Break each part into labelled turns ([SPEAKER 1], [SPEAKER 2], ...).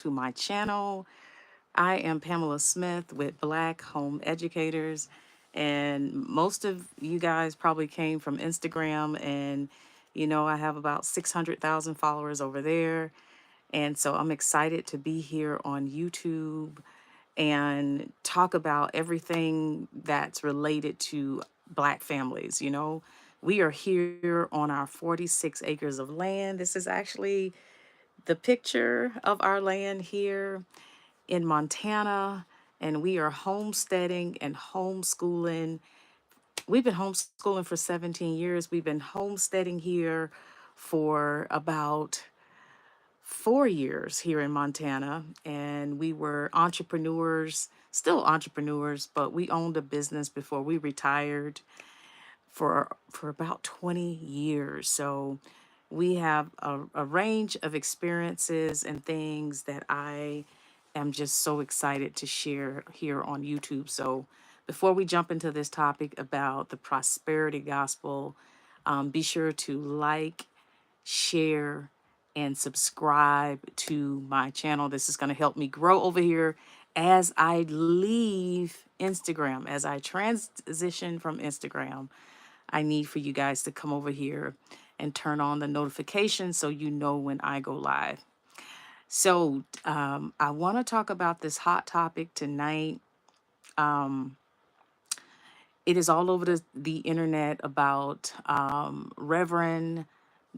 [SPEAKER 1] to my channel. I am Pamela Smith with Black Home Educators, and most of you guys probably came from Instagram, and I have about 600,000 followers over there. And so I'm excited to be here on YouTube and talk about everything that's related to Black families. We are here on our 46 acres of land. This is actually the picture of our land here in Montana, and we are homesteading and homeschooling. We've been homeschooling for 17 years. We've been homesteading here for about 4 years here in Montana, and we were entrepreneurs, still entrepreneurs, but we owned a business before we retired for about 20 years. So we have a range of experiences and things that I am just so excited to share here on YouTube. So before we jump into this topic about the prosperity gospel, be sure to like, share, and subscribe to my channel. This is going to help me grow over here as I leave Instagram, as I transition from Instagram. I need for you guys to come over here and turn on the notifications so you know when I go live. So I want to talk about this hot topic tonight. Um, it is all over the internet about Reverend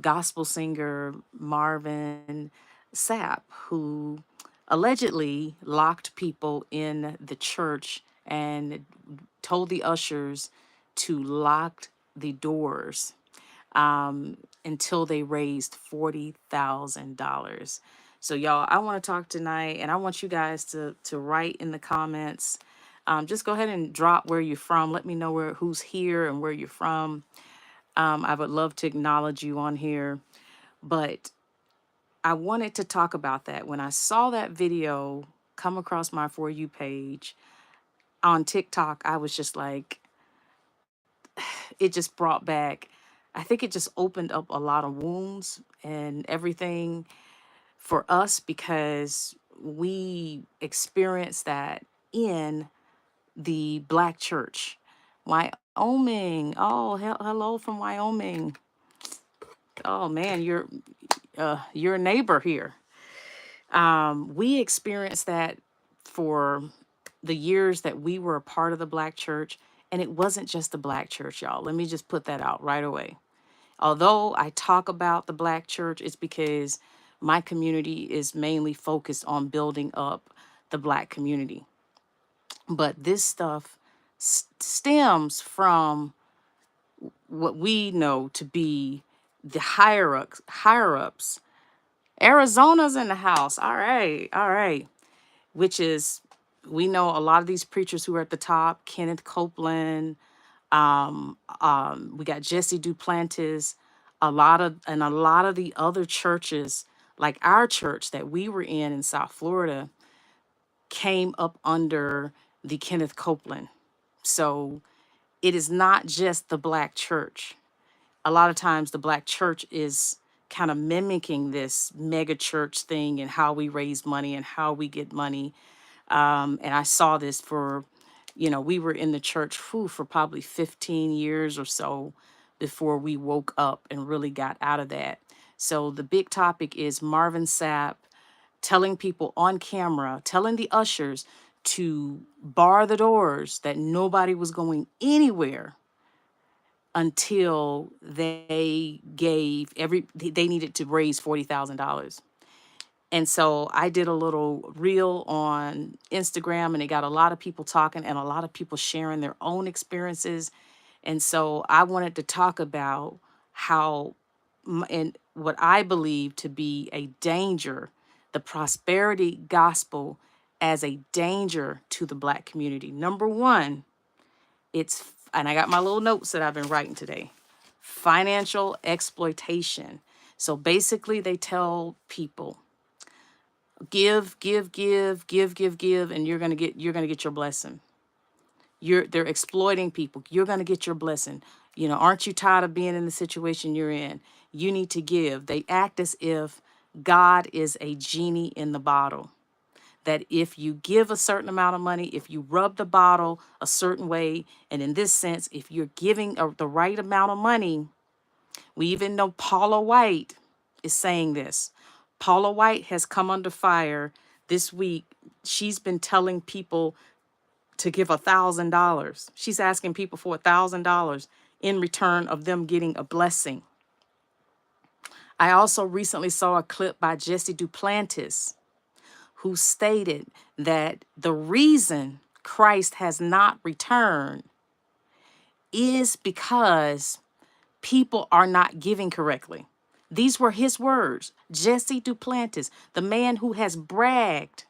[SPEAKER 1] gospel singer Marvin Sapp, who allegedly locked people in the church and told the ushers to lock the doors until they raised $40,000. So, y'all, I want to talk tonight, and I want you guys to write in the comments. Just go ahead and drop where you're from. Let me know who's here and where you're from. I would love to acknowledge you on here, but I wanted to talk about that. When I saw that video come across my For You page on TikTok, I was just like, it just brought back, I think it just opened up a lot of wounds and everything for us because we experienced that in the Black church. Wyoming. Oh, hello from Wyoming. Oh man, you're a neighbor here. We experienced that for the years that we were a part of the Black church, and it wasn't just the Black church, y'all. Let me just put that out right away. Although I talk about the Black church, it's because my community is mainly focused on building up the Black community. But this stuff stems from what we know to be the higher ups. Arizona's in the house. All right, all right. Which is, we know a lot of these preachers who are at the top: Kenneth Copeland, we got Jesse Duplantis, a lot of the other churches, like our church that we were in South Florida, came up under the Kenneth Copeland. So it is not just the Black church. A lot of times the Black church is kind of mimicking this mega church thing and how we raise money and how we get money. And I saw this we were in the church for probably 15 years or so before we woke up and really got out of that. So the big topic is Marvin Sapp telling people on camera, telling the ushers to bar the doors, that nobody was going anywhere until they needed to raise $40,000. And so I did a little reel on Instagram, and it got a lot of people talking and a lot of people sharing their own experiences. And so I wanted to talk about how, and what I believe to be a danger, the prosperity gospel as a danger to the Black community. Number one, and I got my little notes that I've been writing today: financial exploitation. So basically, they tell people, give, and you're gonna get your blessing. They're exploiting people. You're gonna get your blessing. Aren't you tired of being in the situation you're in? You need to give. They act as if God is a genie in the bottle. That if you give a certain amount of money, if you rub the bottle a certain way, and in this sense, if you're giving the right amount of money, we even know Paula White is saying this. Paula White has come under fire this week. She's been telling people to give $1,000. She's asking people for $1,000 in return of them getting a blessing. I also recently saw a clip by Jesse Duplantis, who stated that the reason Christ has not returned is because people are not giving correctly. These were his words. Jesse Duplantis, the man who has bragged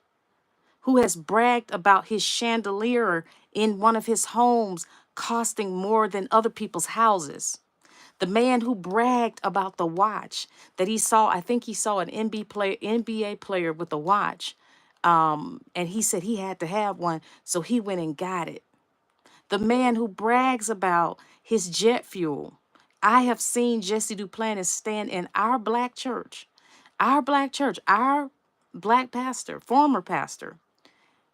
[SPEAKER 1] about his chandelier in one of his homes costing more than other people's houses. The man who bragged about the watch that he saw, I think he saw an NBA player with a watch. And he said he had to have one, so he went and got it. The man who brags about his jet fuel. I have seen Jesse Duplantis stand in our black church, our black pastor, former pastor,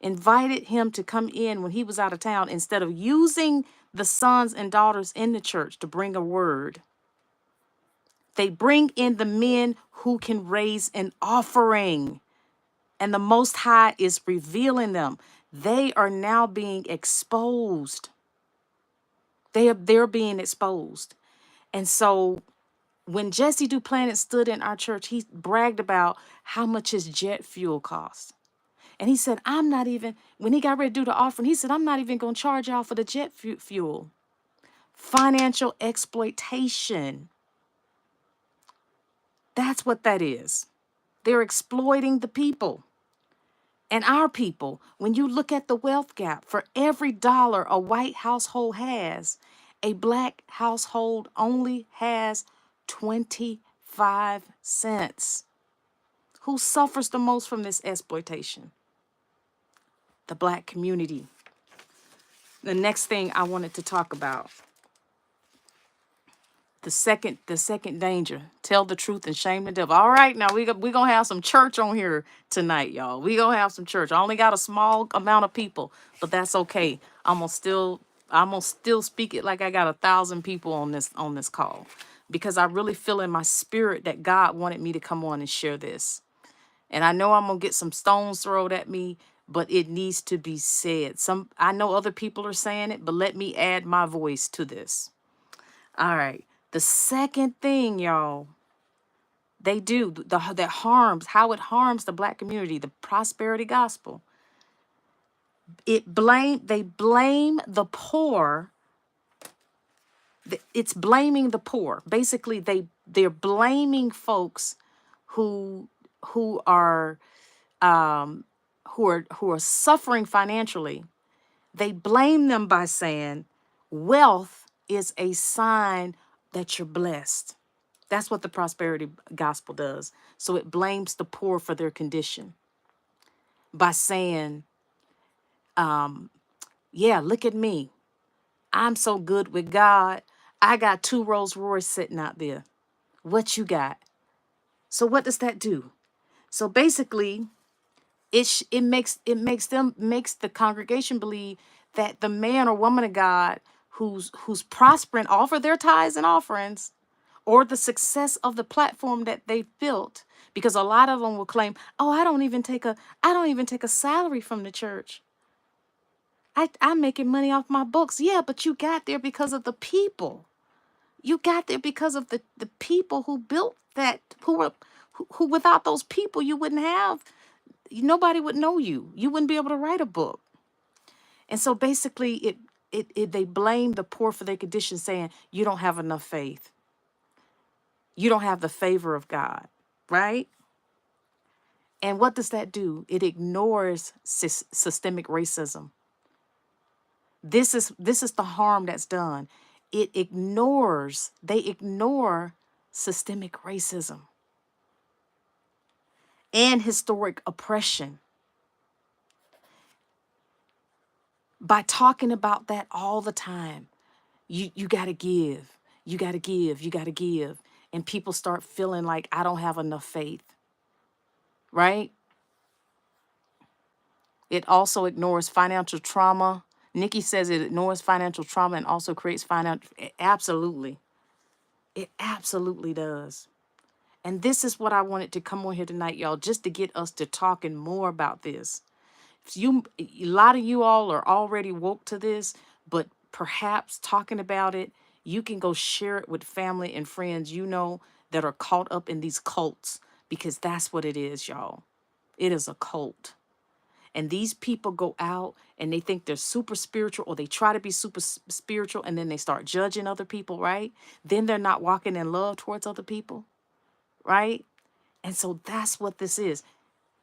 [SPEAKER 1] invited him to come in when he was out of town instead of using the sons and daughters in the church to bring a word. They bring in the men who can raise an offering, and the Most High is revealing them. They are now being exposed. They're being exposed. And so when Jesse Duplantis stood in our church, he bragged about how much his jet fuel cost. And he said, I'm not even, when he got ready to do the offering, he said, I'm not even going to charge y'all for the jet fuel. Financial exploitation. That's what that is. They're exploiting the people. And our people, when you look at the wealth gap, for every dollar a white household has, a black household only has 25 cents. Who suffers the most from this exploitation? The black community. The next thing I wanted to talk about, the second danger, tell the truth and shame the devil. All right, now we gonna have some church on here tonight, y'all. We gonna have some church. I only got a small amount of people, but that's okay. I'm gonna still speak it like I got 1,000 people on this call, because I really feel in my spirit that God wanted me to come on and share this. And I know I'm gonna get some stones thrown at me, but it needs to be said. I know other people are saying it, but let me add my voice to this. All right. The second thing, y'all, they do that harms, how it harms the black community, the prosperity gospel. They blame the poor. It's blaming the poor. Basically, they're blaming folks who who are who are suffering financially. They blame them by saying wealth is a sign that you're blessed. That's what the prosperity gospel does. So it blames the poor for their condition by saying, yeah, look at me. I'm so good with God. I got 2 Rolls Royce sitting out there. What you got? So what does that do? So basically, it makes the congregation believe that the man or woman of God who's prospering off of their tithes and offerings, or the success of the platform that they've built, because a lot of them will claim, oh, I don't even take a salary from the church. I'm making money off my books. Yeah, but you got there because of the people. You got there because of the people who built that, who without those people you wouldn't have, nobody would know you. You wouldn't be able to write a book. And so basically they blame the poor for their condition, saying you don't have enough faith. You don't have the favor of God, right? And what does that do? It ignores systemic racism. This is the harm that's done. They ignore systemic racism and historic oppression by talking about that all the time. You got to give. You got to give. You got to give. And people start feeling like I don't have enough faith. right? It also ignores financial trauma. Nikki says it ignores financial trauma and also creates financial. Absolutely. It absolutely does. And this is what I wanted to come on here tonight, y'all, just to get us to talking more about this. A lot of you all are already woke to this, but perhaps talking about it, you can go share it with family and friends you know that are caught up in these cults, because that's what it is, y'all. It is a cult. And these people go out and they think they're super spiritual, or they try to be super spiritual, and then they start judging other people, right? Then they're not walking in love towards other people, right? And so that's what this is.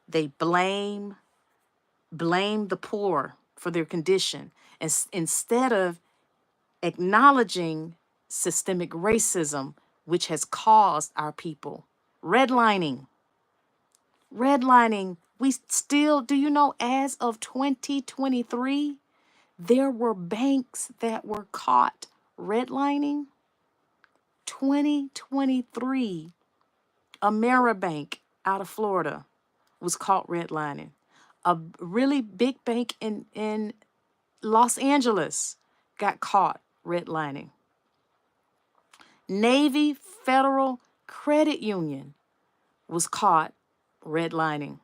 [SPEAKER 1] They blame the poor for their condition, instead of acknowledging systemic racism, which has caused our people. Redlining. Redlining. We still, do you know, as of 2023, there were banks that were caught redlining. 2023, Ameribank out of Florida was caught redlining. A really big bank in Los Angeles got caught redlining. Navy Federal Credit Union was caught redlining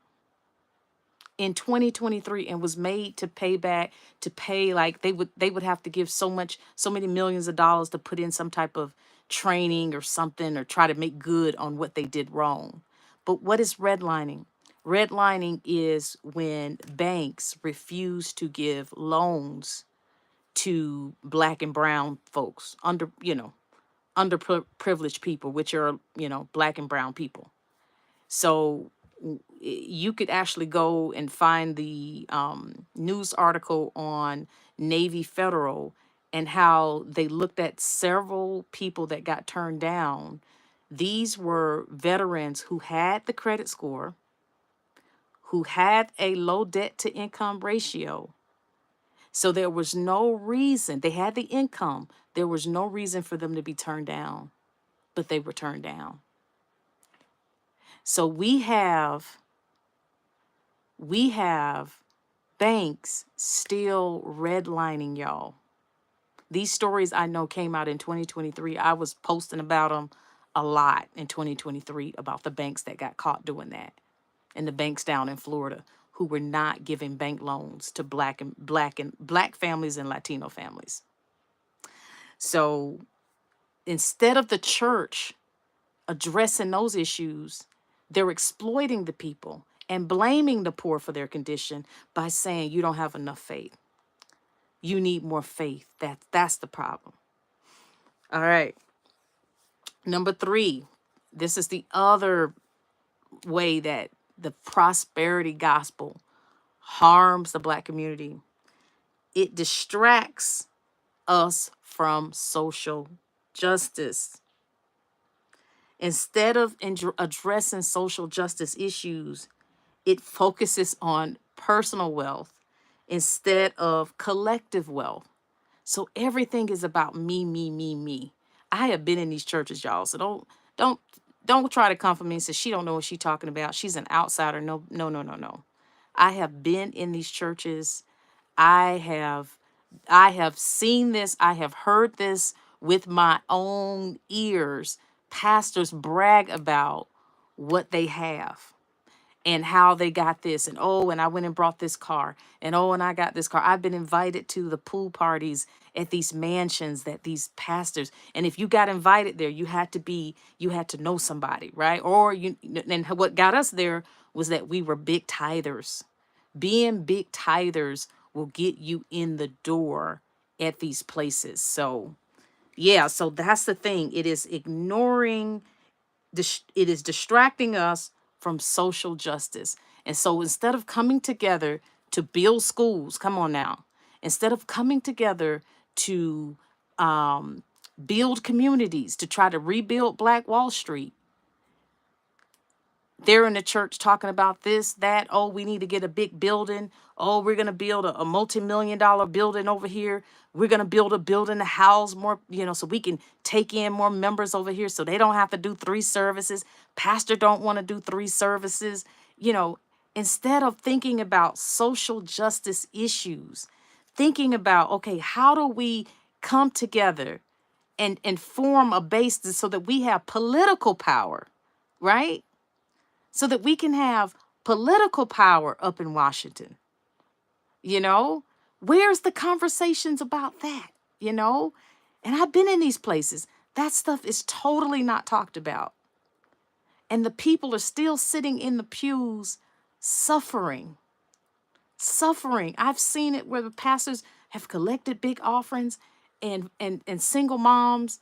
[SPEAKER 1] in 2023 and was made to pay back, to pay, like they would have to give so many millions of dollars to put in some type of training or something, or try to make good on what they did wrong. But what is redlining? Redlining is when banks refuse to give loans to black and brown folks, underprivileged people, which are, black and brown people. So you could actually go and find the news article on Navy Federal, and how they looked at several people that got turned down. These were veterans who had the credit score, who had a low debt to income ratio. So there was no reason, they had the income, there was no reason for them to be turned down, but they were turned down. So we have banks still redlining, y'all. These stories I know came out in 2023. I was posting about them a lot in 2023 about the banks that got caught doing that, and the banks down in Florida who were not giving bank loans to black families and Latino families. So instead of the church addressing those issues, they're exploiting the people and blaming the poor for their condition by saying you don't have enough faith. You need more faith. That's the problem. All right. Number 3, this is the other way that the prosperity gospel harms the black community. It distracts us from social justice. Instead of addressing social justice issues, it focuses on personal wealth instead of collective wealth. So everything is about me, me, me, me. I have been in these churches, y'all. So don't don't try to come for me and say she don't know what she's talking about. She's an outsider. No, no, no, no, no. I have been in these churches. I have I have seen this. I have heard this with my own ears. Pastors brag about what they have and how they got this, and oh, and I went and brought this car, and oh, and I got this car. I've been invited to the pool parties at these mansions that these pastors, and if you got invited there, you had to know somebody, right? Or and what got us there was that we were big tithers. Being big tithers will get you in the door at these places. So yeah, so that's the thing. It is ignoring, it is distracting us from social justice. And so instead of coming together to build schools, come on now, instead of coming together to um, build communities, to try to rebuild Black Wall Street, they're in the church talking about this, that. Oh, we need to get a big building. Oh, we're going to build a multi-million-dollar building over here. We're going to build a building to house more, so we can take in more members over here so they don't have to do 3 services. Pastor don't want to do 3 services. you know, instead of thinking about social justice issues, thinking about, okay, how do we come together and form a basis so that we have political power, right? So that we can have political power up in Washington, you know? Where's the conversations about that, you know? And I've been in these places. That stuff is totally not talked about. And the people are still sitting in the pews suffering, suffering. I've seen it where the pastors have collected big offerings and single moms.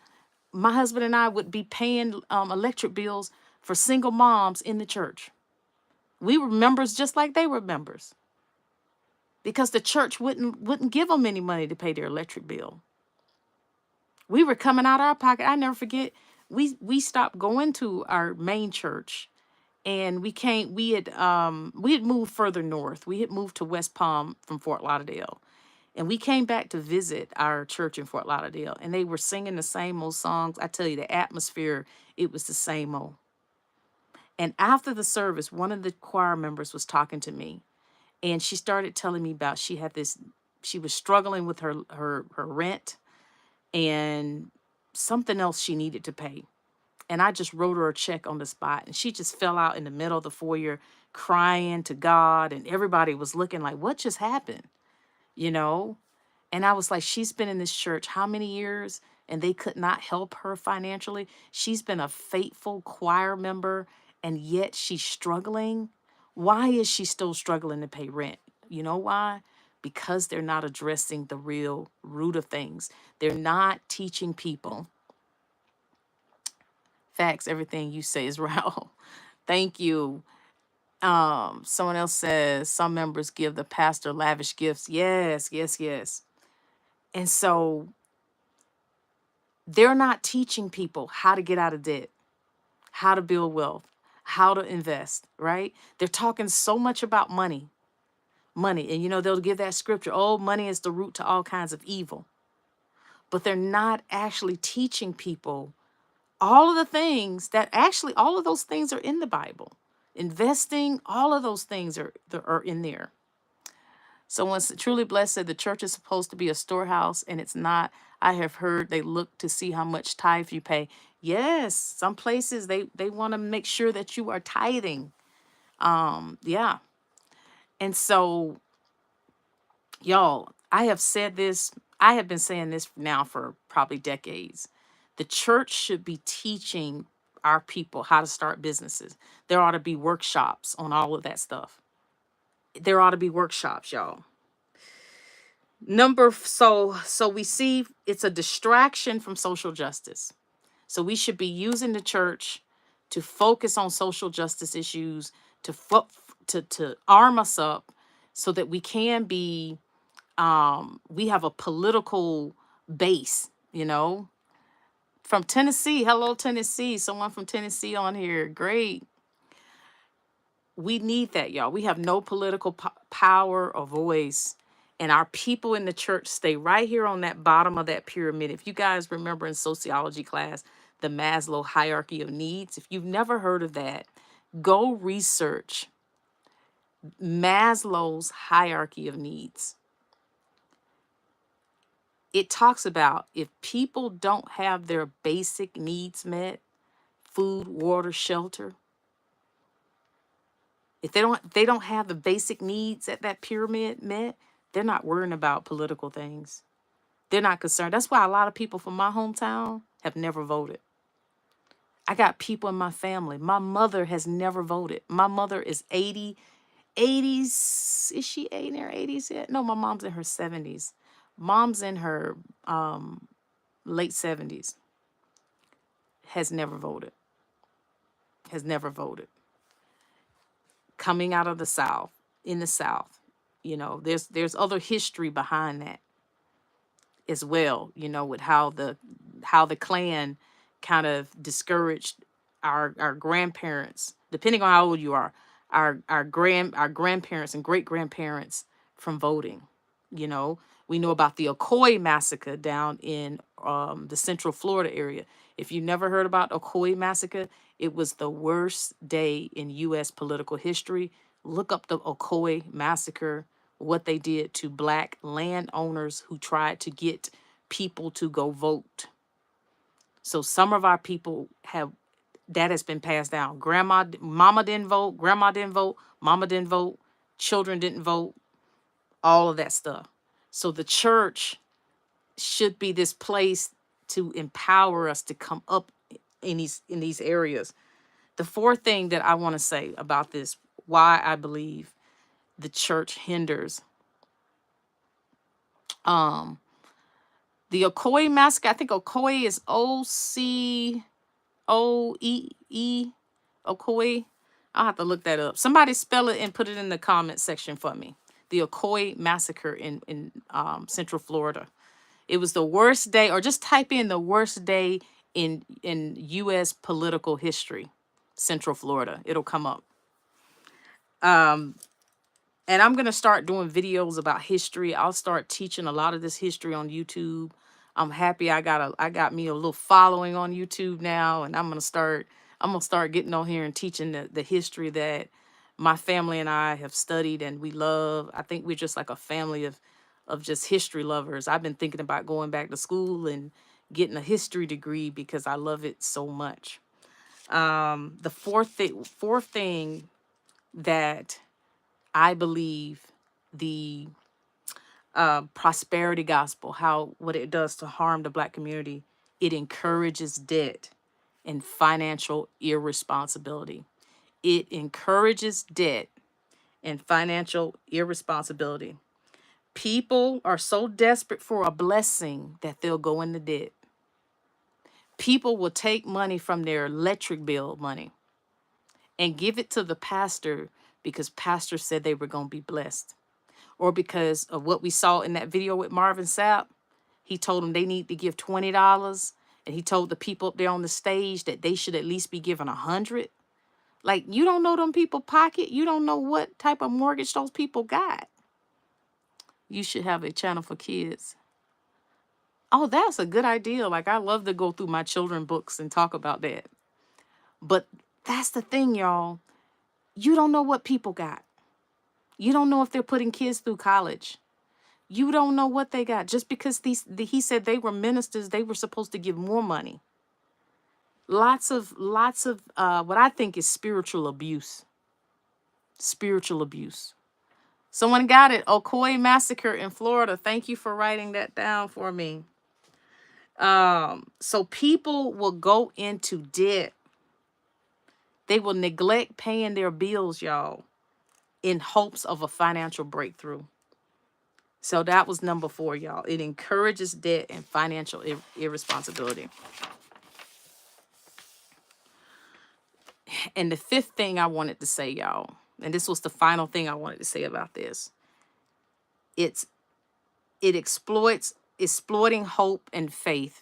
[SPEAKER 1] My husband and I would be paying electric bills for single moms in the church. We were members just like they were members because the church wouldn't give them any money to pay their electric bill. We were coming out of our pocket. I never forget. We stopped going to our main church, and we had moved further north. We had moved to West Palm from Fort Lauderdale. And we came back to visit our church in Fort Lauderdale, and they were singing the same old songs. I tell you, the atmosphere, it was the same old. And after the service, one of the choir members was talking to me, and she started telling me about she was struggling with her rent and something else she needed to pay. And I just wrote her a check on the spot, and she just fell out in the middle of the foyer crying to God, and everybody was looking like, what just happened? You know? And I was like, she's been in this church how many years? And they could not help her financially. She's been a faithful choir member, and yet she's struggling. Why is she still struggling to pay rent? You know why? Because they're not addressing the real root of things. They're not teaching people. Facts, everything you say is Raul. Thank you. Someone else says some members give the pastor lavish gifts. Yes, yes, yes. And so they're not teaching people how to get out of debt, how to build wealth, how to invest, right? They're talking so much about money, money. And, they'll give that scripture, oh, money is the root to all kinds of evil. But they're not actually teaching people all of the things that actually, all of those things are in the Bible. Investing, all of those things are in there. So once Truly Blessed said the church is supposed to be a storehouse, and it's not. I have heard they look to see how much tithe you pay. Yes, some places they want to make sure that you are tithing. Yeah. And so, y'all, I have said this, I have been saying this now for probably decades. The church should be teaching our people how to start businesses. There ought to be workshops on all of that stuff. There ought to be workshops, y'all. So we see it's a distraction from social justice. So we should be using the church to focus on social justice issues, to arm us up so that we can be we have a political base, From Tennessee. Hello, Tennessee. Someone from Tennessee on here. Great. We need that, y'all. We have no political power or voice. And our people in the church stay right here on that bottom of that pyramid. If you guys remember in sociology class, the Maslow hierarchy of needs, if you've never heard of that, go research Maslow's hierarchy of needs. It talks about if people don't have their basic needs met, food, water, shelter, if they don't have the basic needs at that pyramid met, they're not worrying about political things. They're not concerned. That's why a lot of people from my hometown have never voted. I got people in my family. My mother has never voted. My mother is 80s. Is she in her 80s yet? No, my mom's in her 70s. Mom's in her late 70s. Has never voted. Has never voted. Coming out of the South, in the South, there's other history behind that as well, with how the Klan kind of discouraged our grandparents, depending on how old you are, our grandparents and great grandparents from voting. We know about the Ocoee massacre down in the Central Florida area. If you never heard about Ocoee massacre, It was the worst day in U.S. political history. Look up the Ocoee massacre, what they did to black landowners who tried to get people to go vote. So some of our people have, that has been passed down. Mama didn't vote, grandma didn't vote, mama didn't vote, children didn't vote, all of that stuff. So the church should be this place to empower us to come up in these areas. The fourth thing that I want to say about this, why I believe the church hinders the Ocoee massacre. I think Ocoee is Ocoee, Ocoee. I'll have to look that up. Somebody spell it and put it in the comment section for me. The Ocoee massacre in Central Florida. It was the worst day, or just type in the worst day in U.S. political history, Central Florida. It'll come up. And I'm going to start doing videos about history. I'll start teaching a lot of this history on YouTube. I'm happy I got me a little following on YouTube now, and I'm going to start getting on here and teaching the history that my family and I have studied and we love. I think we're just like a family of just history lovers. I've been thinking about going back to school and getting a history degree because I love it so much. The fourth thing that I believe the prosperity gospel, what it does to harm the black community, it encourages debt and financial irresponsibility. It encourages debt and financial irresponsibility. People are so desperate for a blessing that they'll go into debt. People will take money from their electric bill money and give it to the pastor because pastor said they were going to be blessed. Or because of what we saw in that video with Marvin Sapp. He told them they need to give $20. And he told the people up there on the stage that they should at least be given $100. Like, you don't know them people pocket. You don't know what type of mortgage those people got. You should have a channel for kids. Oh, that's a good idea. Like, I love to go through my children books and talk about that. But that's the thing, y'all. You don't know what people got. You don't know if they're putting kids through college. You don't know what they got. Just because he said they were ministers, they were supposed to give more money. Lots of what I think is spiritual abuse. Spiritual abuse. Someone got it. Ocoee massacre in Florida. Thank you for writing that down for me. So people will go into debt. They will neglect paying their bills, y'all, in hopes of a financial breakthrough. So that was number 4, y'all. It encourages debt and financial irresponsibility. And the fifth thing I wanted to say, y'all, and this was the final thing I wanted to say about this. It exploiting hope and faith.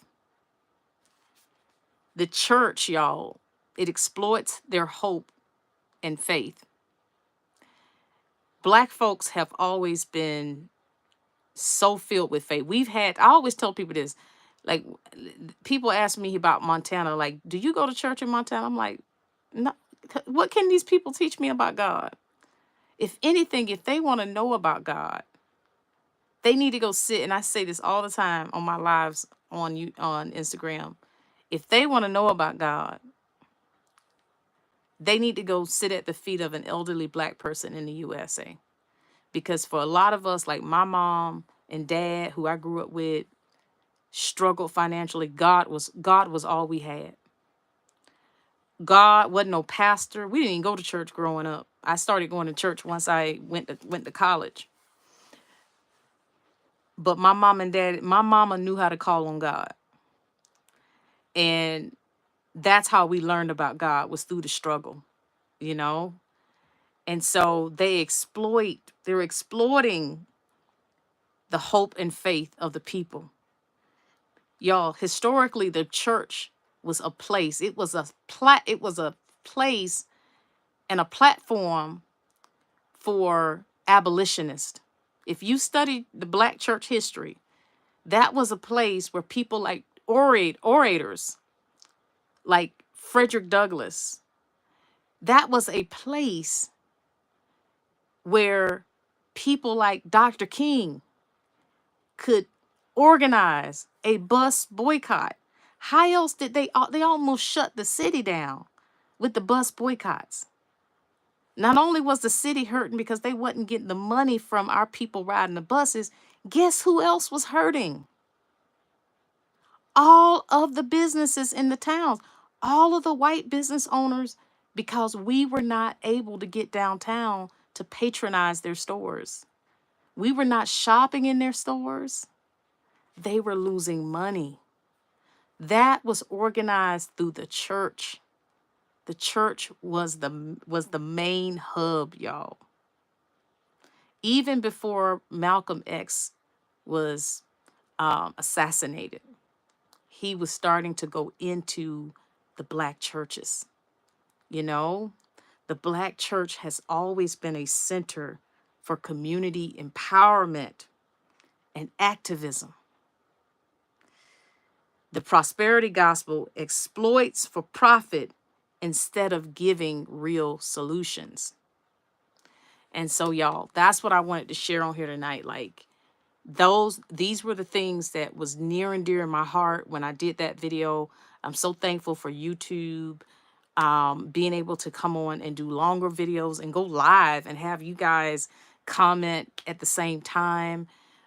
[SPEAKER 1] The church, y'all, it exploits their hope and faith. Black folks have always been so filled with faith. I always tell people this, like, people ask me about Montana, like, do you go to church in Montana? I'm like, no. What can these people teach me about God? If anything, if they want to know about God, they need to go sit, and I say this all the time on my lives on Instagram. If they want to know about God, they need to go sit at the feet of an elderly Black person in the USA. Because for a lot of us, like my mom and dad, who I grew up with, struggled financially. God was all we had. God wasn't no pastor. We didn't even go to church growing up. I started going to church once I went to college. But my mom and dad, my mama knew how to call on God. And that's how we learned about God, was through the struggle, you know? And so they're exploiting the hope and faith of the people. Y'all, historically, the church was a place. It was a place and a platform for abolitionists. If you study the Black church history, that was a place where people like orators, like Frederick Douglass. That was a place where people like Dr. King could organize a bus boycott. How else did they almost shut the city down with the bus boycotts? Not only was the city hurting because they wasn't getting the money from our people riding the buses, guess who else was hurting? All of the businesses in the towns, all of the white business owners, because we were not able to get downtown to patronize their stores. We were not shopping in their stores. They were losing money. That was organized through the church. The church was the main hub, y'all. Even before Malcolm X was assassinated, he was starting to go into the black churches. You know, the black church has always been a center for community empowerment and activism. The prosperity gospel exploits for profit instead of giving real solutions. And so, y'all, that's what I wanted to share on here tonight. Like, these were the things that was near and dear in my heart when I did that video. I'm so thankful for YouTube, being able to come on and do longer videos and go live and have you guys comment at the same time.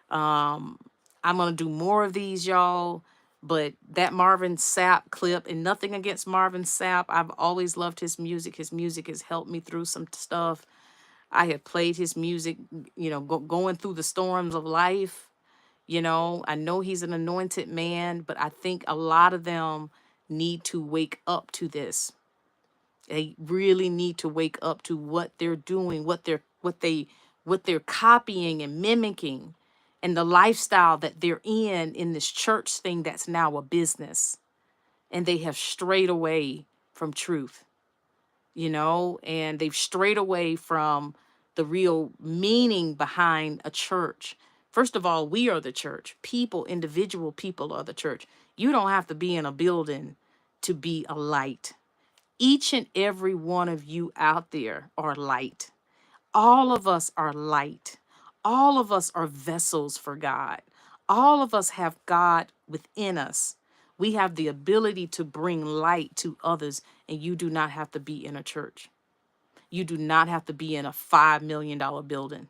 [SPEAKER 1] I'm gonna do more of these, y'all. But that Marvin Sapp clip, and nothing against Marvin Sapp, I've always loved his music. His music has helped me through some stuff. I have played his music, going through the storms of life. I know he's an anointed man, but I think a lot of them need to wake up to this. They really need to wake up to what they're doing, what they're copying and mimicking, and the lifestyle that they're in this church thing that's now a business. And they have strayed away from truth, and they've strayed away from the real meaning behind a church. First of all, we are the church. Individual people are the church. You don't have to be in a building to be a light. Each and every one of you out there are light. All of us are light. All of us are vessels for God. All of us have God within us. We have the ability to bring light to others, and you do not have to be in a church. You do not have to be in a $5 million building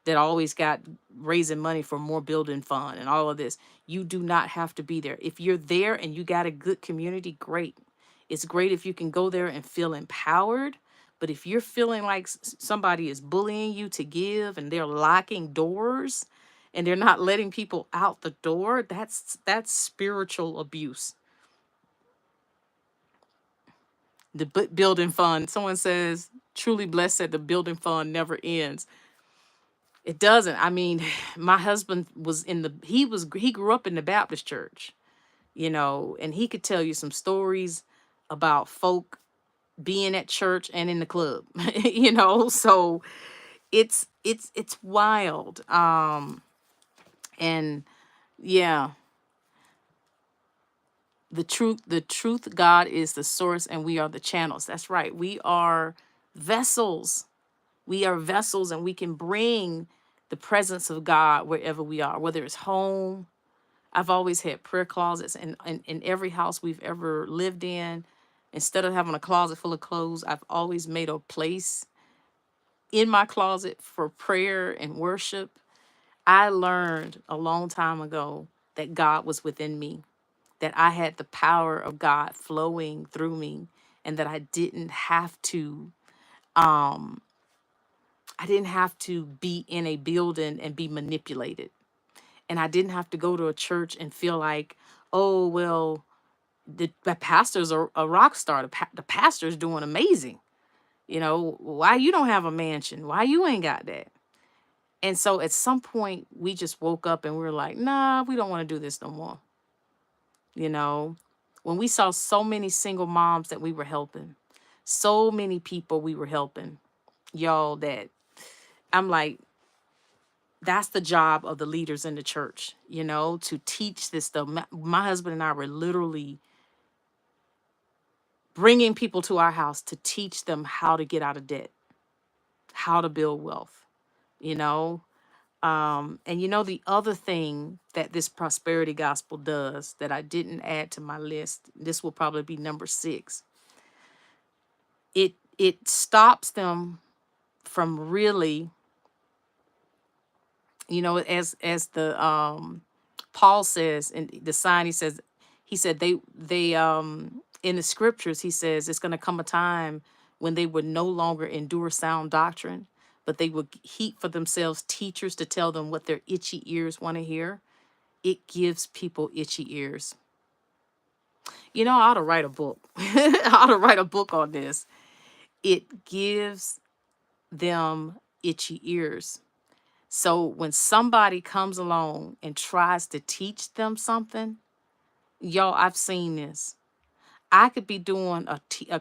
[SPEAKER 1] that always got raising money for more building fund and all of this. You do not have to be there. If you're there and you got a good community, great. It's great if you can go there and feel empowered. But if you're feeling like somebody is bullying you to give and they're locking doors and they're not letting people out the door, that's spiritual abuse. The building fund, someone says, truly blessed that the building fund never ends. It doesn't. I mean, my husband he grew up in the Baptist church, and he could tell you some stories about folk being at church and in the club, so it's wild. And yeah, the truth, God is the source and we are the channels. That's right. We are vessels. We are vessels, and we can bring the presence of God wherever we are, whether it's home. I've always had prayer closets in every house we've ever lived in. Instead of having a closet full of clothes, I've always made a place in my closet for prayer and worship. I learned a long time ago that God was within me, that I had the power of God flowing through me, and that um I didn't have to be in a building and be manipulated. And I didn't have to go to a church and feel like, oh, well, the pastor's a rock star. The pastor's doing amazing. Why you don't have a mansion? Why you ain't got that? And so at some point, we just woke up and we were like, nah, we don't want to do this no more. You know, when we saw so many single moms that we were helping, so many people we were helping, y'all, that I'm like, that's the job of the leaders in the church, to teach this stuff. My husband and I were literally bringing people to our house to teach them how to get out of debt, how to build wealth, you know. And you know, the other thing that this prosperity gospel does that I didn't add to my list, this will probably be number 6. It stops them from really, you know, as the Paul says in the sign, he said they in the scriptures, he says it's going to come a time when they would no longer endure sound doctrine, but they would heap for themselves teachers to tell them what their itchy ears want to hear. It gives people itchy ears. You know, I ought to write a book. I ought to write a book on this. It gives them itchy ears. So when somebody comes along and tries to teach them something, y'all, I've seen this. I could be doing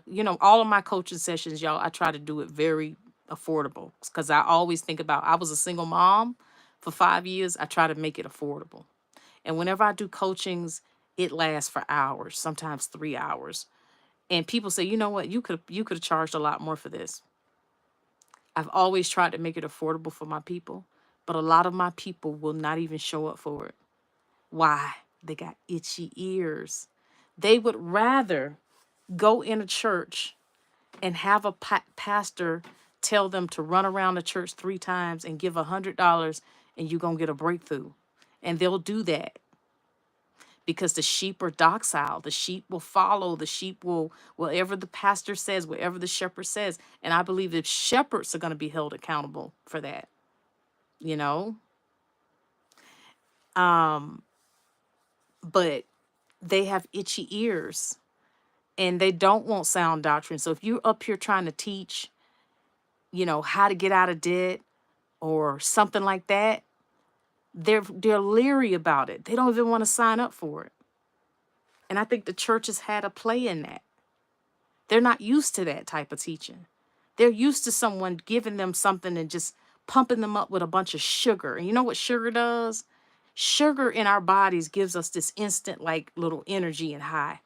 [SPEAKER 1] you know, all of my coaching sessions, y'all, I try to do it very affordable because I always think about, I was a single mom for 5 years. I try to make it affordable. And whenever I do coachings, it lasts for hours, sometimes 3 hours. And people say, you know what, you could have charged a lot more for this. I've always tried to make it affordable for my people, but a lot of my people will not even show up for it. Why? They got itchy ears. They would rather go in a church and have a pastor tell them to run around the church 3 times and give $100 and you're going to get a breakthrough. And they'll do that because the sheep are docile. The sheep will follow. The sheep will, whatever the pastor says, whatever the shepherd says. And I believe that shepherds are going to be held accountable for that, you know? Um, but they have itchy ears and they don't want sound doctrine. So if you're up here trying to teach, you know, how to get out of debt or something like that, they're leery about it. They don't even want to sign up for it. And I think the church has had a play in that. They're not used to that type of teaching. They're used to someone giving them something and just pumping them up with a bunch of sugar. And you know what sugar does? Sugar in our bodies gives us this instant, like, little energy and high.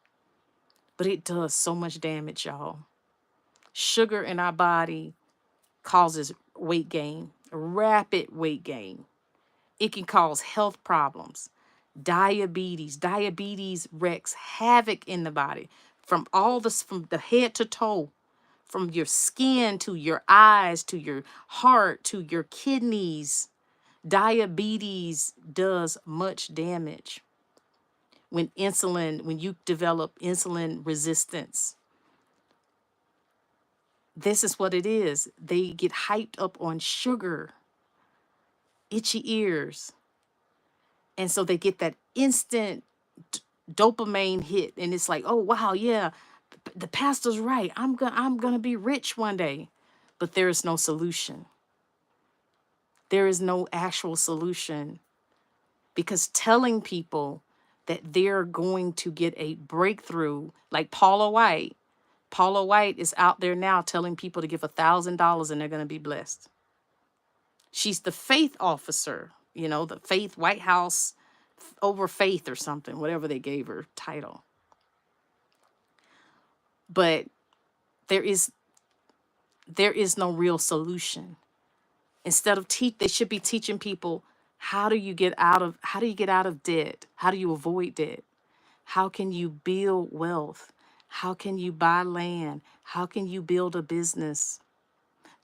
[SPEAKER 1] But it does so much damage, y'all. Sugar in our body causes weight gain, rapid weight gain. It can cause health problems, diabetes. Diabetes wreaks havoc in the body from all this, from the head to toe, from your skin to your eyes to your heart to your kidneys. Diabetes does much damage. When you develop insulin resistance, this is what it is. They get hyped up on sugar, itchy ears. And so they get that instant dopamine hit. And it's like, oh, wow, yeah, the pastor's right. I'm going to be rich one day. But there is no solution. There is no actual solution, because telling people that they're going to get a breakthrough, like Paula White is out there now telling people to give $1,000 and they're going to be blessed. She's the faith officer, you know, the faith White House over faith or something, whatever they gave her title. But there is no real solution. Instead of they should be teaching people, how do you get out of debt? How do you avoid debt? How can you build wealth? How can you buy land? How can you build a business?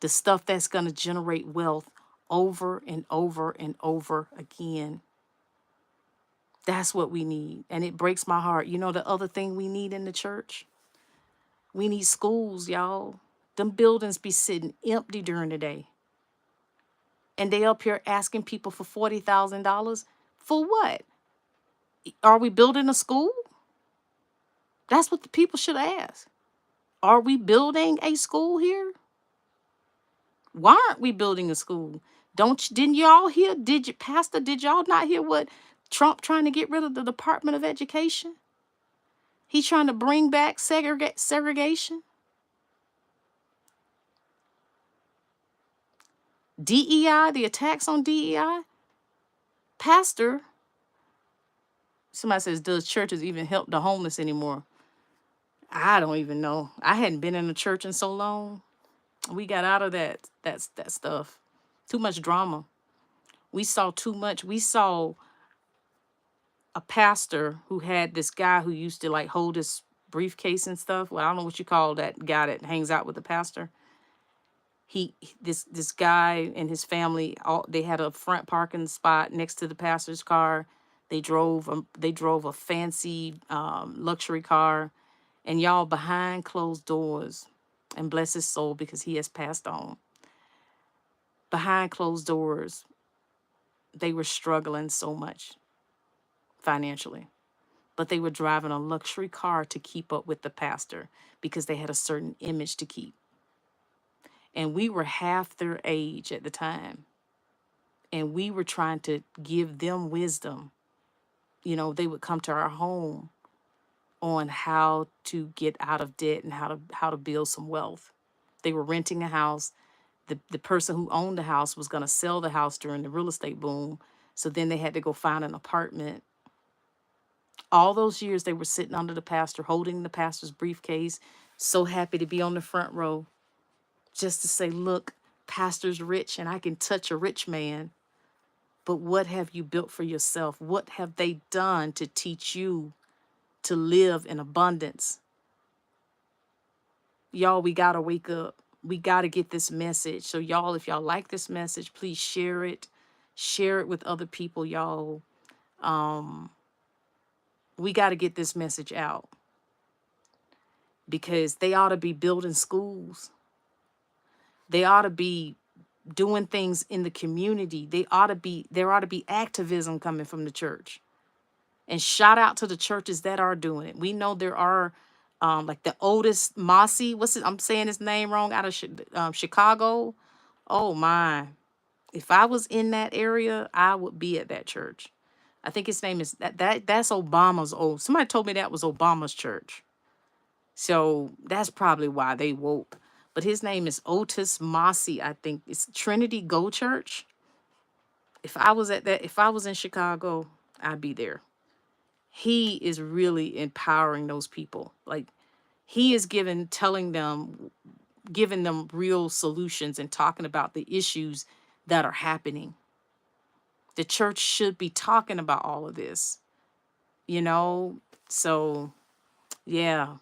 [SPEAKER 1] The stuff that's going to generate wealth over and over and over again. That's what we need. And it breaks my heart. You know, the other thing we need in the church? We need schools, y'all. Them buildings be sitting empty during the day. And they up here asking people for $40,000. For what? Are we building a school? That's what the people should ask. Are we building a school here? Why aren't we building a school? Didn't y'all hear? Pastor, did y'all not hear what Trump trying to get rid of the Department of Education? He's trying to bring back segregation. DEI, the attacks on DEI. Pastor, somebody says, does churches even help the homeless anymore? I don't even know. I hadn't been in a church in so long. We got out of that stuff. Too much drama. We saw too much. We saw a pastor who had this guy who used to like hold his briefcase and stuff. Well, I don't know what you call that guy that hangs out with the pastor. This guy and his family, all they had a front parking spot next to the pastor's car. They drove a fancy luxury car, and y'all, behind closed doors, and bless his soul because he has passed on. Behind closed doors, they were struggling so much financially, but they were driving a luxury car to keep up with the pastor because they had a certain image to keep. And we were half their age at the time. And we were trying to give them wisdom. They would come to our home on how to get out of debt and how to build some wealth. They were renting a house. The person who owned the house was going to sell the house during the real estate boom. So then they had to go find an apartment. All those years they were sitting under the pastor, holding the pastor's briefcase, so happy to be on the front row, just to say, look, pastor's rich and I can touch a rich man. But what have you built for yourself? What have they done to teach you to live in abundance? Y'all, we got to wake up. We got to get this message. So y'all, if y'all like this message, please share it. Share it with other people, y'all. We got to get this message out because they ought to be building schools. They ought to be doing things in the community. There ought to be activism coming from the church. And shout out to the churches that are doing it. We know there are like the oldest Mossy, I'm saying his name wrong, out of Chicago. Oh my. If I was in that area, I would be at that church. I think his name is that's Obama's old. Somebody told me that was Obama's church. So that's probably why they woke. But his name is Otis Mossy. I think it's Trinity Go Church. If I was in Chicago, I'd be there. He is really empowering those people. Like he is giving them real solutions and talking about the issues that are happening. The church should be talking about all of this, you know? So, yeah,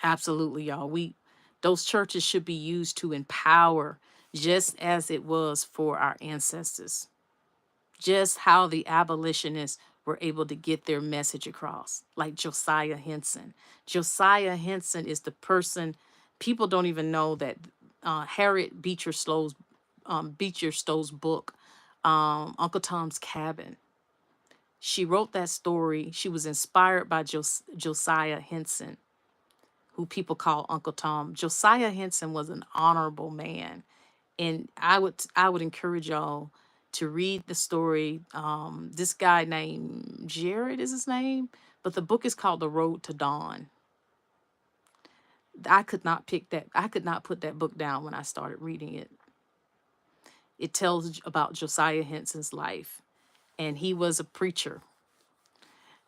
[SPEAKER 1] absolutely, y'all. Those churches should be used to empower just as it was for our ancestors. Just how the abolitionists were able to get their message across, like Josiah Henson. Josiah Henson is the person, people don't even know that Harriet Beecher Stowe's book, Uncle Tom's Cabin. She wrote that story. She was inspired by Josiah Henson, who people call Uncle Tom. Josiah Henson was an honorable man, and I would encourage y'all to read the story. This guy named Jared is his name, but the book is called The Road to Dawn. I could not put that book down when I started reading it. It tells about Josiah Henson's life, and he was a preacher.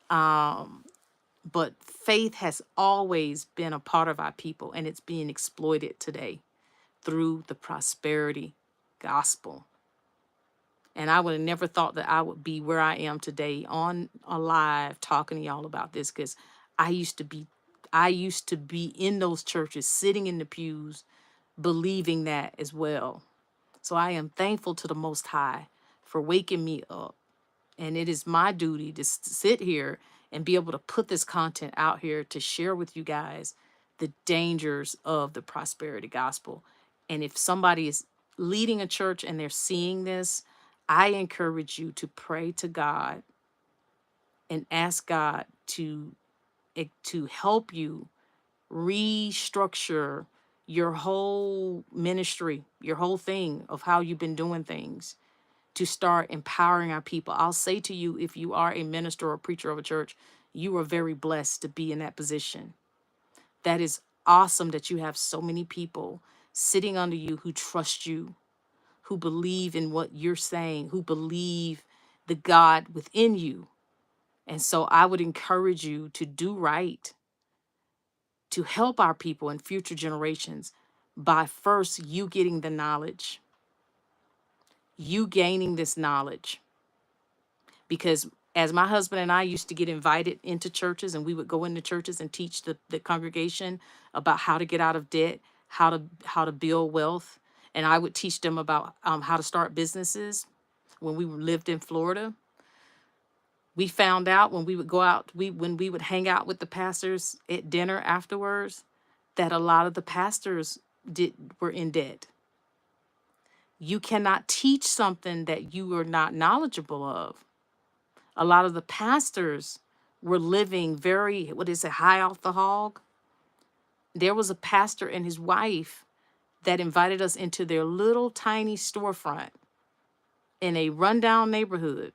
[SPEAKER 1] But faith has always been a part of our people, and it's being exploited today through the prosperity gospel. And I would have never thought that I would be where I am today on a live talking to y'all about this, because I used to be in those churches, sitting in the pews, believing that as well. So I am thankful to the Most High for waking me up. And it is my duty to sit here and be able to put this content out here to share with you guys the dangers of the prosperity gospel. And if somebody is leading a church and they're seeing this, I encourage you to pray to God and ask God to help you restructure your whole ministry, your whole thing of how you've been doing things, to start empowering our people. I'll say to you, if you are a minister or a preacher of a church, you are very blessed to be in that position. That is awesome that you have so many people sitting under you who trust you, who believe in what you're saying, who believe the God within you. And so I would encourage you to do right. to help our people and future generations by first you getting the knowledge, you gaining this knowledge. Because as my husband and I used to get invited into churches, and we would go into churches and teach the congregation about how to get out of debt, how to build wealth. And I would teach them about how to start businesses when we lived in Florida. We found out when we would go out, when we would hang out with the pastors at dinner afterwards, that a lot of the pastors were in debt. You cannot teach something that you are not knowledgeable of. A lot of the pastors were living very, what is it, high off the hog. There was a pastor and his wife that invited us into their little tiny storefront in a rundown neighborhood.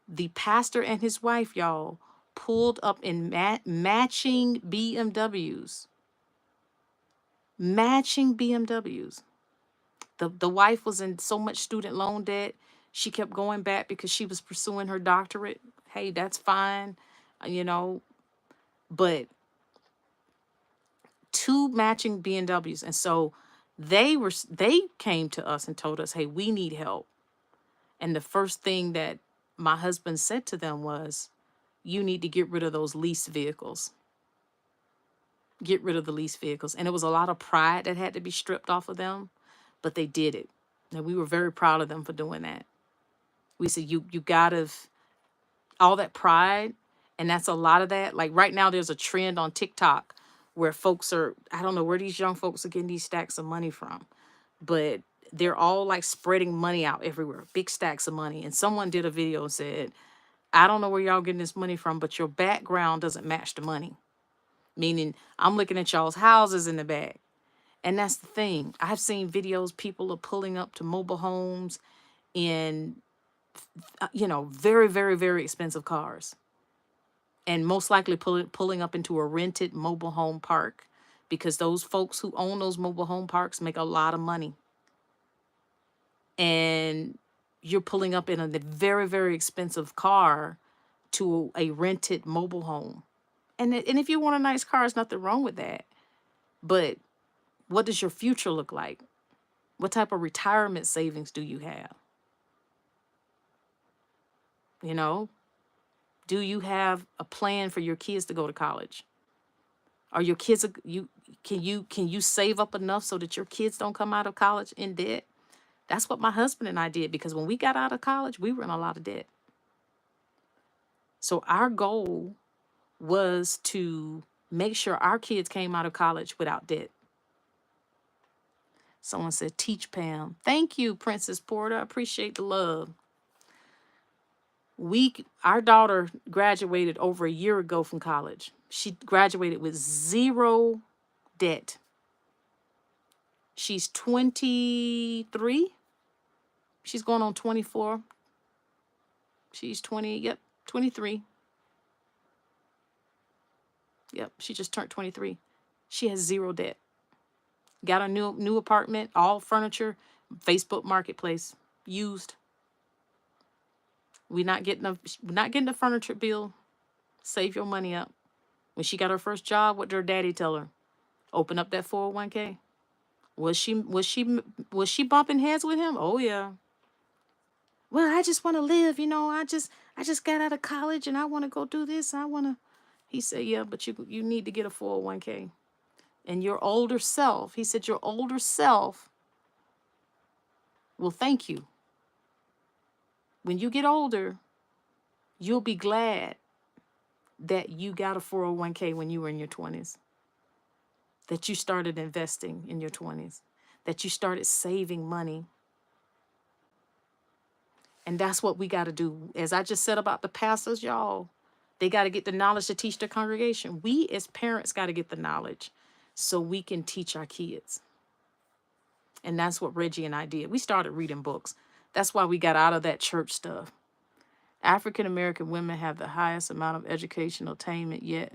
[SPEAKER 1] The pastor and his wife, y'all, pulled up in matching BMWs. Matching BMWs. The wife was in so much student loan debt. She kept going back because she was pursuing her doctorate. Hey, that's fine, you know, but two matching BMWs. And so they came to us and told us, hey, we need help. And the first thing that my husband said to them was, you need to get rid of those leased vehicles. Get rid of the leased vehicles. And it was a lot of pride that had to be stripped off of them, but they did it. And we were very proud of them for doing that. We said, you gotta, all that pride, and that's a lot of that. Like right now, there's a trend on TikTok where folks are, I don't know where these young folks are getting these stacks of money from, but they're all like spreading money out everywhere, big stacks of money. And someone did a video and said, I don't know where y'all getting this money from, but your background doesn't match the money. Meaning, I'm looking at y'all's houses in the back. And that's the thing. I've seen videos, people are pulling up to mobile homes in, very, very, very expensive cars. And most likely pulling up into a rented mobile home park, because those folks who own those mobile home parks make a lot of money. And you're pulling up in a very, very expensive car to a rented mobile home. And if you want a nice car, there's nothing wrong with that. But what does your future look like? What type of retirement savings do you have? You know, do you have a plan for your kids to go to college? Are your kids, can you save up enough so that your kids don't come out of college in debt? That's what my husband and I did, because when we got out of college, we were in a lot of debt. So our goal was to make sure our kids came out of college without debt. Someone said, teach Pam. Thank you, Princess Porter. I appreciate the love. Our daughter graduated over a year ago from college. She graduated with zero debt. She's 23. She's going on 24. She's 23. Yep, she just turned 23. She has zero debt. Got a new apartment, all furniture, Facebook Marketplace, used. We're not getting a furniture bill. Save your money up. When she got her first job, what did her daddy tell her? Open up that 401k. Was she bumping heads with him? Oh yeah. Well, I just want to live, I just got out of college and I want to go do this. He said, yeah, but you need to get a 401k. And your older self, he said, your older self will thank you. When you get older, you'll be glad that you got a 401k when you were in your 20s, that you started investing in your 20s, that you started saving money. And that's what we got to do. As I just said about the pastors, y'all, they got to get the knowledge to teach their congregation. We as parents got to get the knowledge so we can teach our kids. And that's what Reggie and I did. We started reading books. That's why we got out of that church stuff. African American women have the highest amount of educational attainment, yet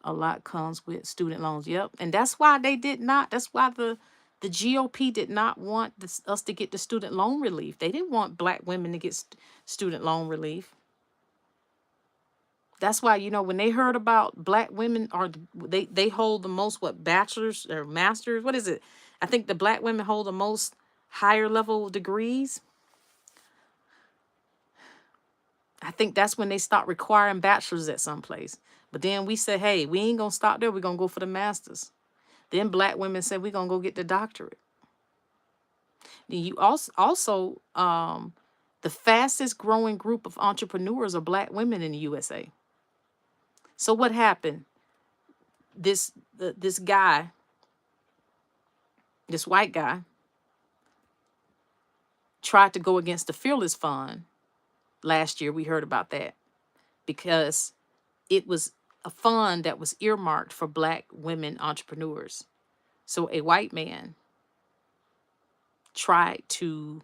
[SPEAKER 1] a lot comes with student loans. Yep. And that's why that's why the GOP did not want us to get the student loan relief. They didn't want Black women to get student loan relief. That's why, when they heard about black women they hold the most, what, bachelor's or master's, what is it? I think the black women hold the most higher level degrees. I think that's when they start requiring bachelors at some place. But then we said, hey, we ain't gonna stop there. We're gonna go for the masters. Then black women said we're gonna go get the doctorate. Then you also the fastest growing group of entrepreneurs are black women in the USA. So what happened? This guy, this white guy, tried to go against the Fearless Fund last year. We heard about that because it was a fund that was earmarked for black women entrepreneurs. So a white man tried to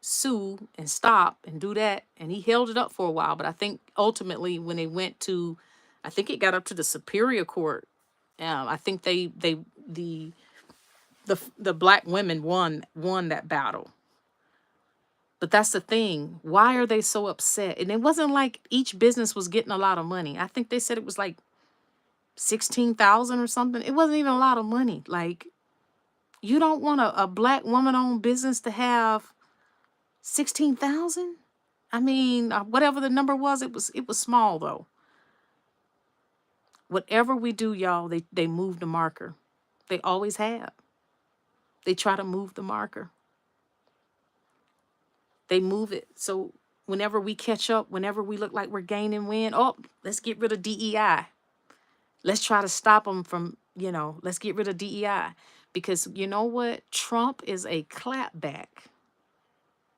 [SPEAKER 1] sue and stop and do that, and he held it up for a while. But I think ultimately, when they went to, I think it got up to the Superior Court. I think the black women won that battle. But that's the thing. Why are they so upset? And it wasn't like each business was getting a lot of money. I think they said it was like 16,000 or something. It wasn't even a lot of money. Like, you don't want a black woman-owned business to have 16,000. I mean, whatever the number was, it was small though. Whatever we do, y'all, they move the marker. They always have. They try to move the marker. They move it. So whenever we catch up, whenever we look like we're gaining wind, oh, let's get rid of DEI. Let's try to stop them from, let's get rid of DEI. Because you know what? Trump is a clapback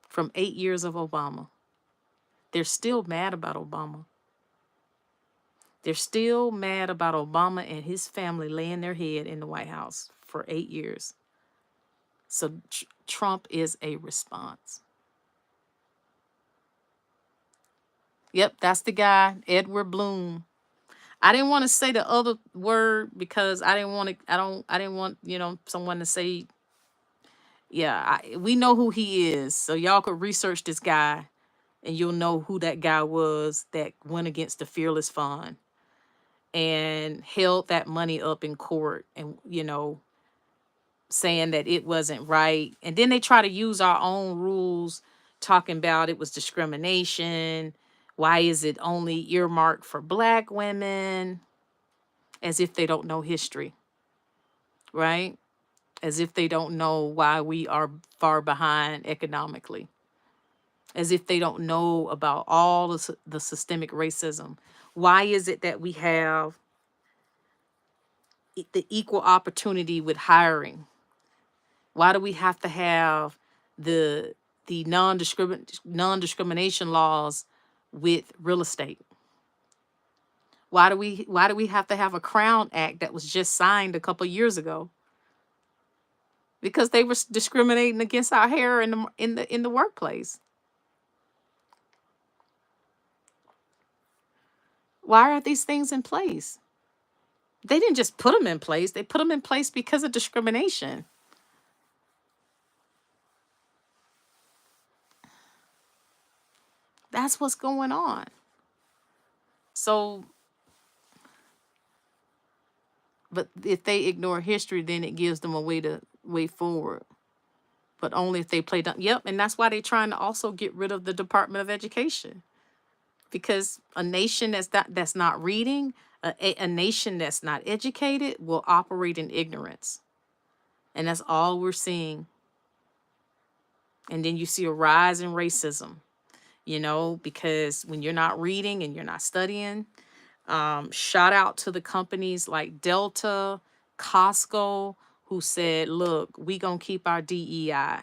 [SPEAKER 1] from 8 years of Obama. They're still mad about Obama. They're still mad about Obama and his family laying their head in the White House for 8 years. So Trump is a response. Yep, that's the guy, Edward Bloom. I didn't want to say the other word because I didn't want to. I didn't want someone to say. Yeah, we know who he is, so y'all could research this guy, and you'll know who that guy was that went against the Fearless Fund and held that money up in court, and saying that it wasn't right. And then they try to use our own rules, talking about it was discrimination. Why is it only earmarked for black women? As if they don't know history, right? As if they don't know why we are far behind economically. As if they don't know about all the systemic racism. Why is it that we have the equal opportunity with hiring? Why do we have to have the non-discrimination laws with real estate? Why do we have to have a Crown Act that was just signed a couple years ago? Because they were discriminating against our hair in the workplace. Why are these things in place? They didn't just put them in place. They put them in place because of discrimination. That's what's going on. So, but if they ignore history, then it gives them a way forward. But only if they play down. Yep, and that's why they're trying to also get rid of the Department of Education. Because a nation that's not reading, a nation that's not educated will operate in ignorance. And that's all we're seeing. And then you see a rise in racism, because when you're not reading and you're not studying, shout out to the companies like Delta, Costco, who said, look, we gonna keep our DEI.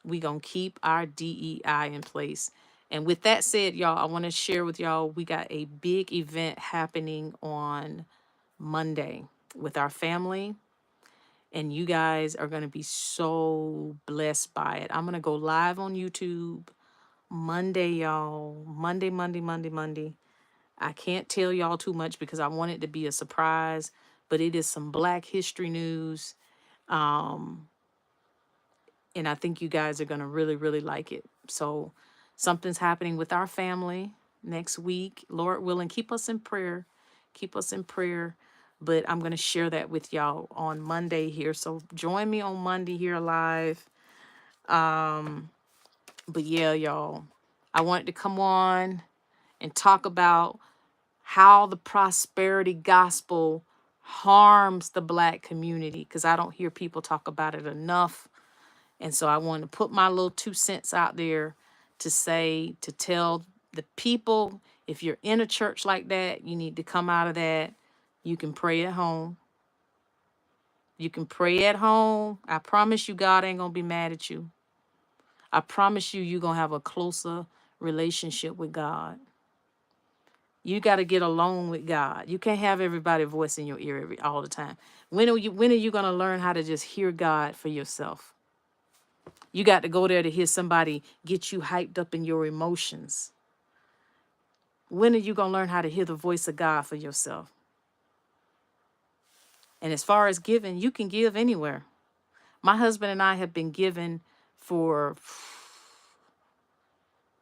[SPEAKER 1] We gonna keep our DEI in place. And with that said, y'all, I want to share with y'all, we got a big event happening on Monday with our family. And you guys are going to be so blessed by it. I'm going to go live on YouTube Monday, y'all. Monday, Monday, Monday, Monday. I can't tell y'all too much because I want it to be a surprise, but it is some Black history news. And I think you guys are going to really, really like it. So something's happening with our family. next week. Lord willing, keep us in prayer. Keep us in prayer. But I'm going to share that with y'all on Monday here. So join me on Monday here live. But yeah, y'all, I wanted to come on and talk about how the prosperity gospel harms the Black community, because I don't hear people talk about it enough. And so I want to put my little 2 cents out there to say, to tell the people, if you're in a church like that, you need to come out of that. You can pray at home. You can pray at home. I promise you, God ain't going to be mad at you. I promise you, you're going to have a closer relationship with God. You got to get along with God. You can't have everybody voice in your ear all the time. When are you going to learn how to just hear God for yourself? You got to go there to hear somebody get you hyped up in your emotions. When are you going to learn how to hear the voice of God for yourself? And as far as giving, you can give anywhere. My husband and I have been giving for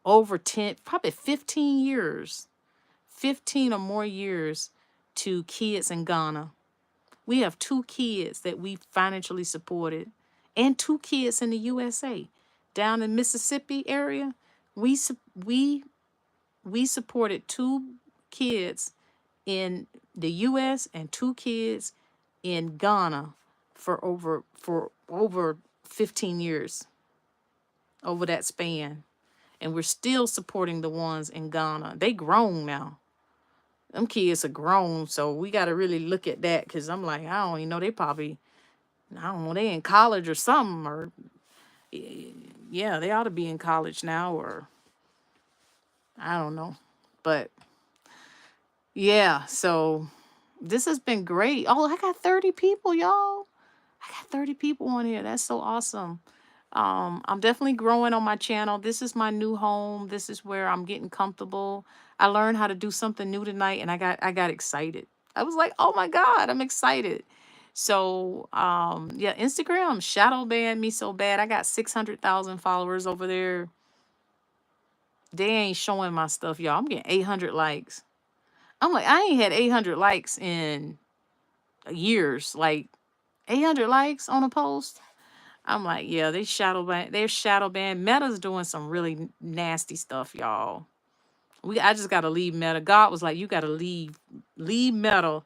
[SPEAKER 1] over 10, probably 15 years, 15 or more years to kids in Ghana. We have 2 kids that we financially supported and 2 kids in the USA. Down in Mississippi area, we supported 2 kids in the US and 2 kids in Ghana for over 15 years, over that span. And we're still supporting the ones in Ghana. They grown now. Them kids are grown, so we got to really look at that, because I'm like, I don't even know, they probably, I don't know, they in college or something, or yeah, they ought to be in college now, or I don't know. But yeah, so this has been great. Oh, I got 30 people, y'all. I got 30 people on here. That's so awesome. I'm definitely growing on my channel. This is my new home. This is where I'm getting comfortable. I learned how to do something new tonight, and I got excited. I was like, oh my God, I'm excited. So yeah, Instagram shadow banned me so bad. I got 600,000 followers over there. They ain't showing my stuff, y'all. I'm getting 800 likes. I'm like, I ain't had 800 likes in years. Like 800 likes on a post. I'm like, yeah, they shadow ban. They're shadow ban. Meta's doing some really nasty stuff, y'all. I just gotta leave Meta. God was like, you gotta leave Meta.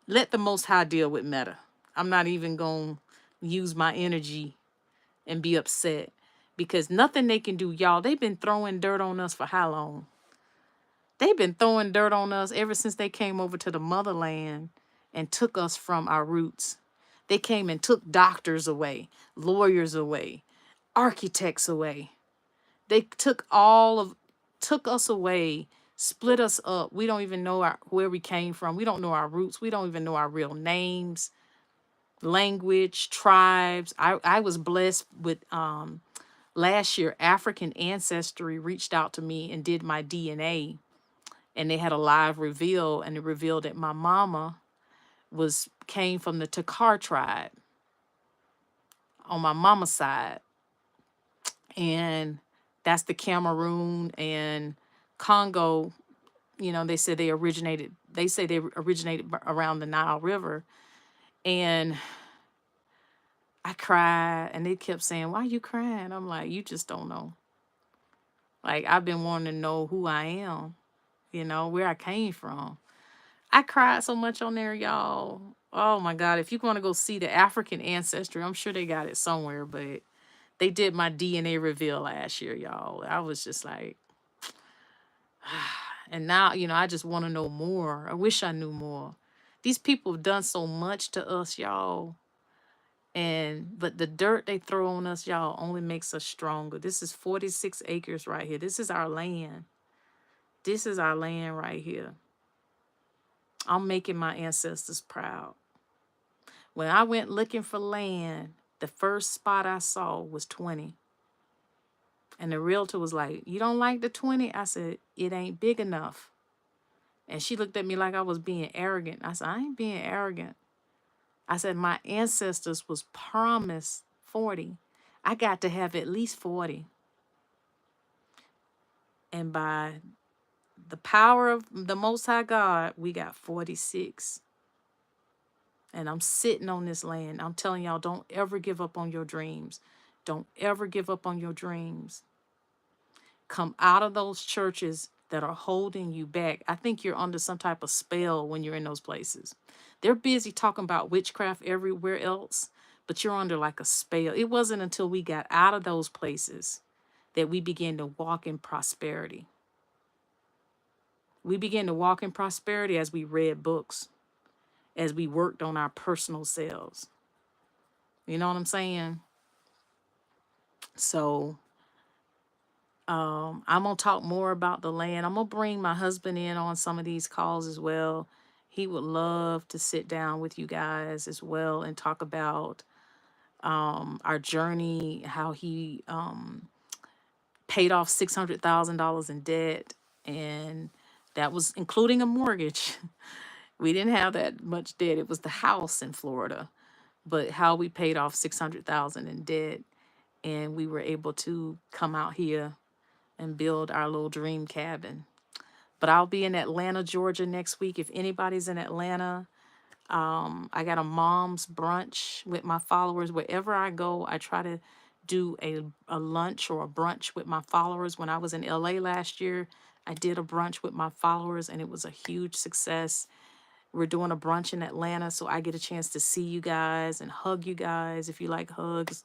[SPEAKER 1] Let the Most High deal with Meta. I'm not even gonna use my energy and be upset, because nothing they can do, y'all. They've been throwing dirt on us for how long? They've been throwing dirt on us ever since they came over to the motherland and took us from our roots. They came and took doctors away, lawyers away, architects away. They took us away, split us up. We don't even know where we came from. We don't know our roots. We don't even know our real names, language, tribes. I was blessed with last year, African Ancestry reached out to me and did my DNA, and they had a live reveal, and it revealed that my mama came from the Takar tribe on my mama's side, and that's the Cameroon and Congo. They say they originated around the Nile River. And I cried, and they kept saying, why are you crying? I'm like, you just don't know. Like, I've been wanting to know who I am, where I came from. I cried so much on there, y'all. Oh my God. If you want to go see the African Ancestry, I'm sure they got it somewhere, but they did my DNA reveal last year, y'all. I was just like, and now, I just want to know more. I wish I knew more. These people have done so much to us, y'all. But the dirt they throw on us, y'all, only makes us stronger. This is 46 acres right here. This is our land. This is our land right here. I'm making my ancestors proud. When I went looking for land, the first spot I saw was 20. And the realtor was like, you don't like the 20? I said, it ain't big enough. And she looked at me like I was being arrogant. I said, I ain't being arrogant. I said, my ancestors was promised 40. I got to have at least 40. And by the power of the Most High God, we got 46. And I'm sitting on this land. I'm telling y'all, don't ever give up on your dreams. Don't ever give up on your dreams. Come out of those churches that are holding you back. I think you're under some type of spell when you're in those places. They're busy talking about witchcraft everywhere else, but you're under like a spell. It wasn't until we got out of those places that we began to walk in prosperity. We began to walk in prosperity as we read books, as we worked on our personal selves. You know what I'm saying? So I'm gonna talk more about the land. I'm gonna bring my husband in on some of these calls as well. He would love to sit down with you guys as well and talk about our journey, how he paid off $600,000 in debt, and that was including a mortgage. We didn't have that much debt. It was the house in Florida, but how we paid off 600,000 in debt, and we were able to come out here and build our little dream cabin. But I'll be in Atlanta, Georgia next week. If anybody's in Atlanta, I got a mom's brunch with my followers. Wherever I go, I try to do a lunch or a brunch with my followers. When I was in LA last year, I did a brunch with my followers and it was a huge success. We're doing a brunch in Atlanta, so I get a chance to see you guys and hug you guys if you like hugs,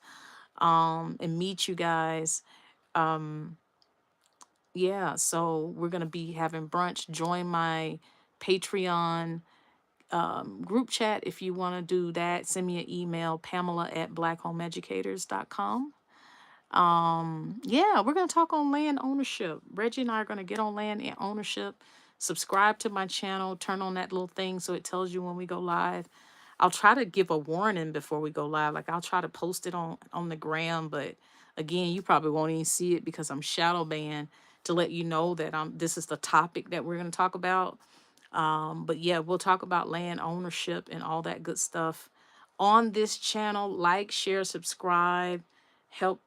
[SPEAKER 1] and meet you guys. Yeah, so we're gonna be having brunch. Join my Patreon group chat if you want to do that. Send me an email, Pamela@blackhomeeducators.com. Yeah, we're gonna talk on land ownership. Reggie and I are gonna get on land and ownership. Subscribe to my channel, turn on that little thing so it tells you when we go live. I'll try to give a warning before we go live. Like I'll try to post it on the gram, but again, you probably won't even see it because I'm shadow banned to let you know that this is the topic that we're gonna talk about. But yeah, we'll talk about land ownership and all that good stuff on this channel. Like, share, subscribe, help,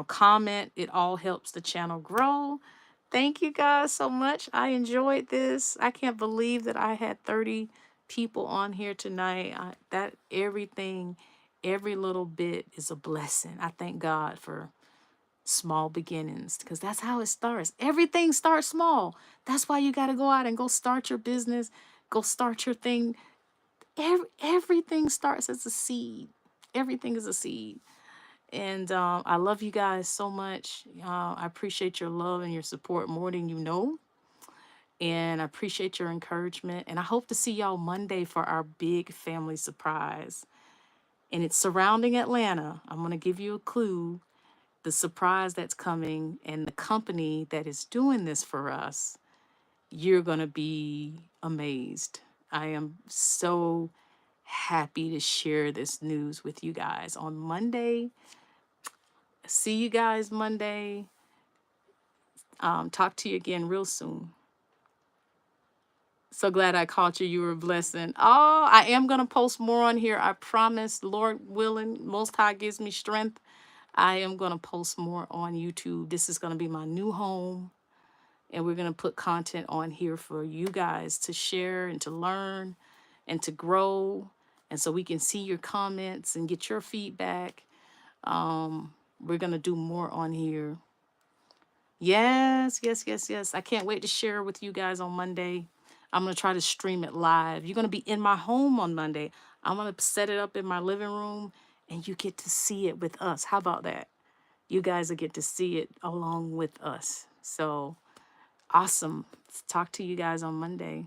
[SPEAKER 1] comment. It all helps the channel grow. Thank you guys so much. I enjoyed this. I can't believe that I had 30 people on here tonight. That everything, every little bit is a blessing. I thank God for small beginnings because that's how it starts. Everything starts small. That's why you got to go out and go start your business, go start your thing. Everything starts as a seed. Everything is a seed. And I love you guys so much. I appreciate your love and your support more than you know. And I appreciate your encouragement. And I hope to see y'all Monday for our big family surprise. And it's surrounding Atlanta. I'm going to give you a clue, the surprise that's coming and the company that is doing this for us. You're going to be amazed. I am so happy to share this news with you guys on Monday. See you guys Monday. Talk to you again real soon. So glad I caught you. You were a blessing. Oh, I am going to post more on here. I promise, Lord willing, Most High gives me strength. I am going to post more on YouTube. This is going to be my new home. And we're going to put content on here for you guys to share and to learn and to grow. And so we can see your comments and get your feedback. We're going to do more on here. Yes, yes, yes, yes. I can't wait to share with you guys on Monday. I'm going to try to stream it live. You're going to be in my home on Monday. I'm going to set it up in my living room and you get to see it with us. How about that? You guys will get to see it along with us. So awesome. Talk to you guys on Monday.